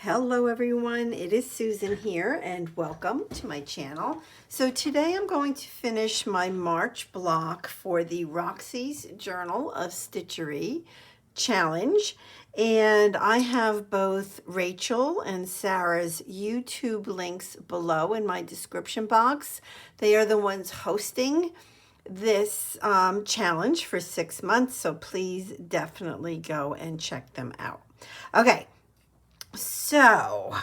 Hello everyone, it is Susan here and welcome to my channel. So today I'm going to finish my March block for the Roxy's Journal of Stitchery challenge, and I have both Rachel and Sarah's YouTube links below in my description box. They are the ones hosting this challenge for 6 months, so please definitely go and check them out. Okay. So,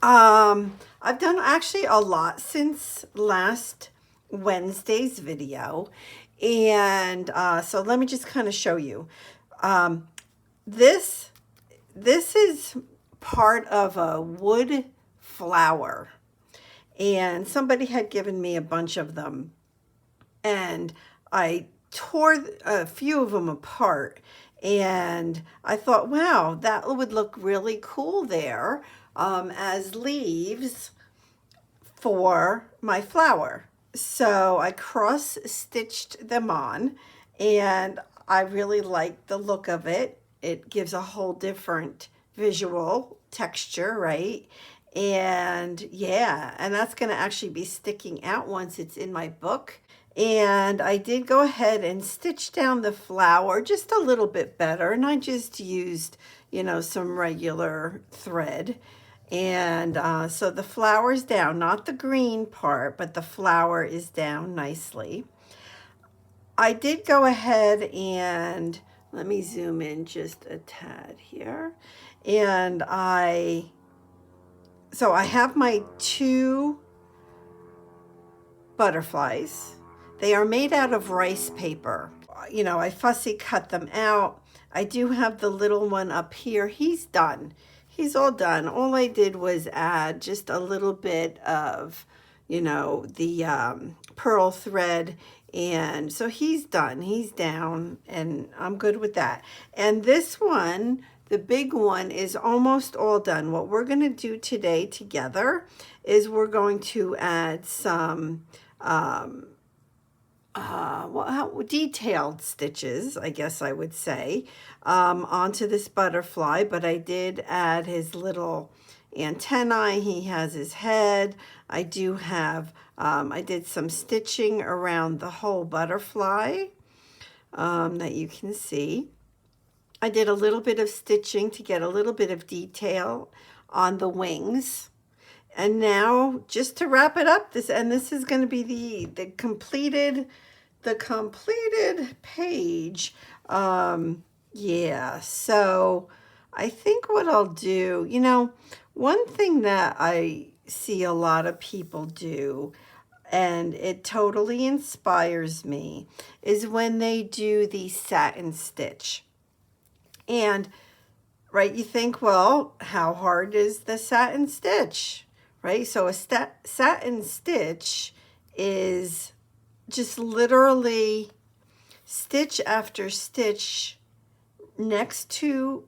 I've done actually a lot since last Wednesday's video. And so let me just kind of show you. This is part of a wood flower. And somebody had given me a bunch of them. And I tore a few of them apart. And I thought, wow, that would look really cool there as leaves for my flower. So I cross-stitched them on, and I really like the look of it. It gives a whole different visual texture, right? And yeah, and that's going to actually be sticking out once it's in my book. And I did go ahead and stitch down the flower just a little bit better. And I just used, some regular thread. And so the flower's down, not the green part, but the flower is down nicely. I did go ahead and, let me zoom in just a tad here. And so I have my two butterflies. They are made out of rice paper. I fussy cut them out. I do have the little one up here. He's done. He's all done. All I did was add just a little bit of, the pearl thread. And so he's done. He's down, and I'm good with that. And this one, the big one, is almost all done. What we're going to do today together is we're going to add some detailed stitches, I guess I would say, onto this butterfly. But I did add his little antennae. He has his head. I do have, I did some stitching around the whole butterfly that you can see. I did a little bit of stitching to get a little bit of detail on the wings. And now, just to wrap it up, this is going to be the completed page. Yeah, so I think what I'll do, one thing that I see a lot of people do, and it totally inspires me, is when they do the satin stitch. And, right, you think, well, how hard is the satin stitch? Right, so a satin stitch is just literally stitch after stitch next to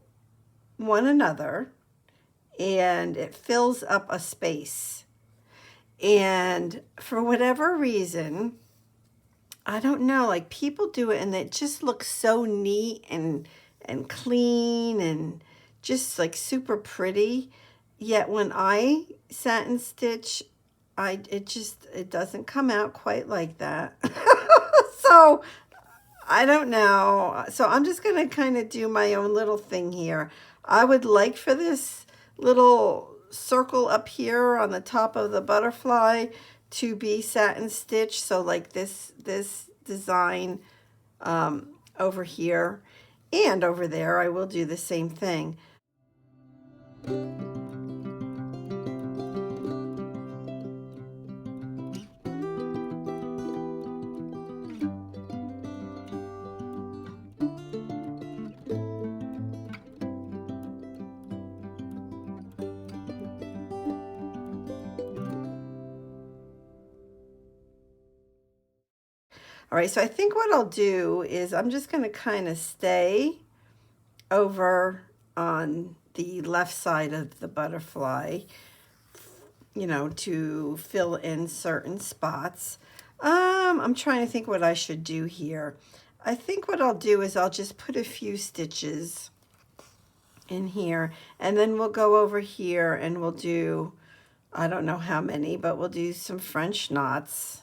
one another, and it fills up a space. And for whatever reason, I don't know, like, people do it and it just looks so neat and clean and just like super pretty. Yet when I satin stitch, it doesn't come out quite like that. So I don't know. So I'm just going to kind of do my own little thing here. I would like for this little circle up here on the top of the butterfly to be satin stitch. So like this design over here and over there, I will do the same thing. All right, so I think what I'll do is I'm just going to kind of stay over on the left side of the butterfly, to fill in certain spots. I'm trying to think what I should do here. I think what I'll do is I'll just put a few stitches in here. And then we'll go over here and we'll do, I don't know how many, but we'll do some French knots.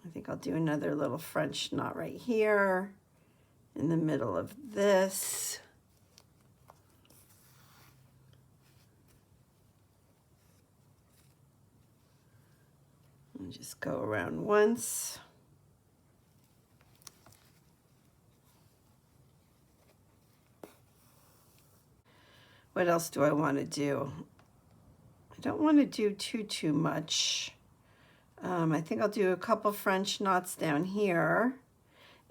I think I'll do another little French knot right here in the middle of this. And just go around once. What else do I want to do? I don't want to do too much. I think I'll do a couple French knots down here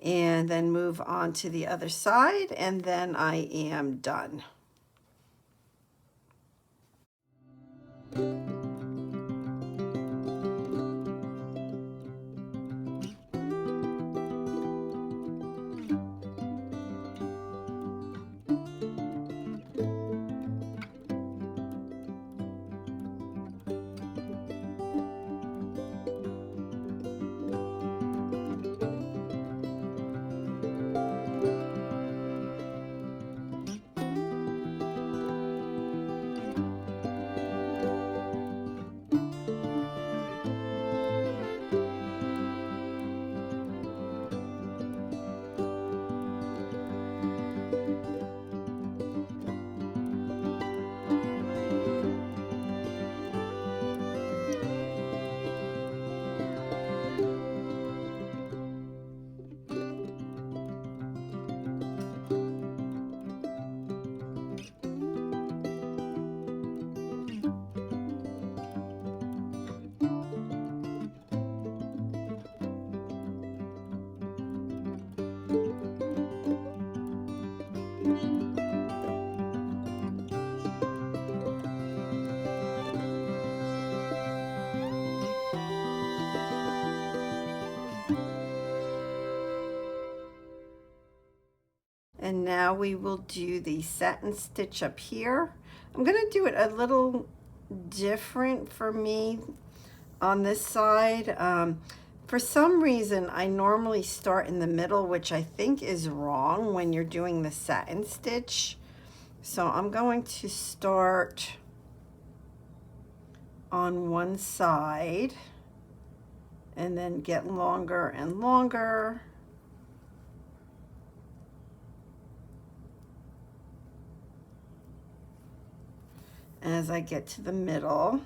and then move on to the other side, and then I am done. And now we will do the satin stitch up here. I'm going to do it a little different for me on this side. For some reason, I normally start in the middle, which I think is wrong when you're doing the satin stitch. So I'm going to start on one side and then get longer and longer. As I get to the middle.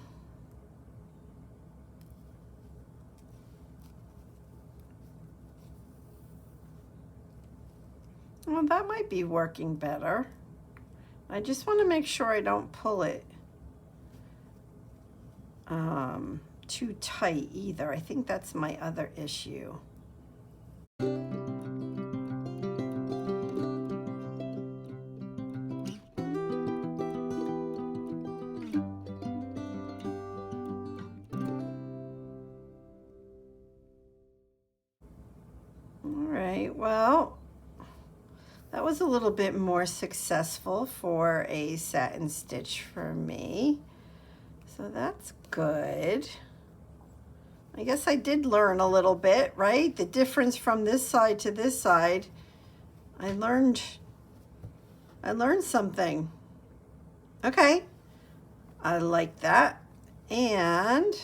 Well, that might be working better. I just want to make sure I don't pull it too tight either. I think that's my other issue. Well, that was a little bit more successful for a satin stitch for me. So that's good. I guess I did learn a little bit, right? The difference from this side to this side. I learned something. Okay. I like that. And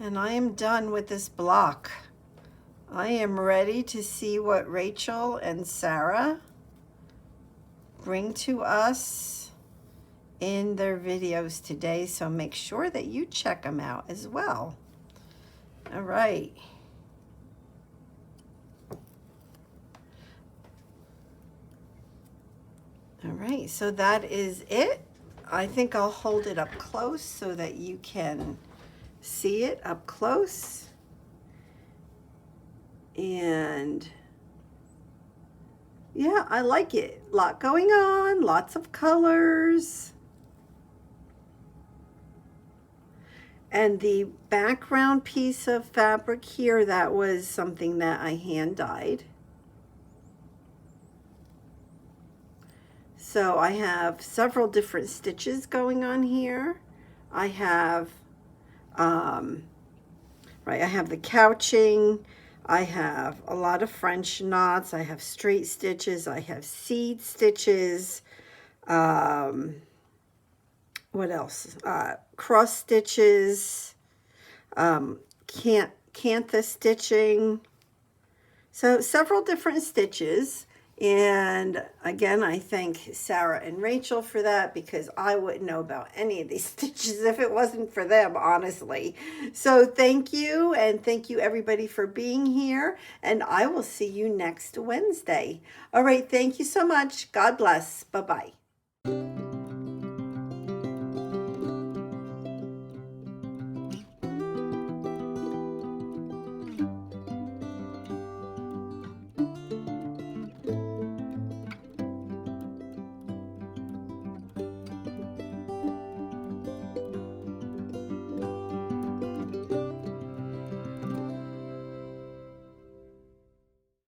I am done with this block. I am ready to see what Rachel and Sarah bring to us in their videos today, so make sure that you check them out as well. All right. All right, so that is it. I think I'll hold it up close so that you can see it up close. And yeah, I like it. A lot going on, lots of colors. And the background piece of fabric here, that was something that I hand dyed. So I have several different stitches going on here. I have, right, I have the couching. I have a lot of French knots. I have straight stitches. I have seed stitches. What else? Cross stitches. Cantha stitching. So several different stitches. And again, I thank Sarah and Rachel for that, because I wouldn't know about any of these stitches if it wasn't for them, honestly. So thank you, and thank you everybody for being here, and I will see you next Wednesday. All right, thank you so much. God bless. Bye-bye.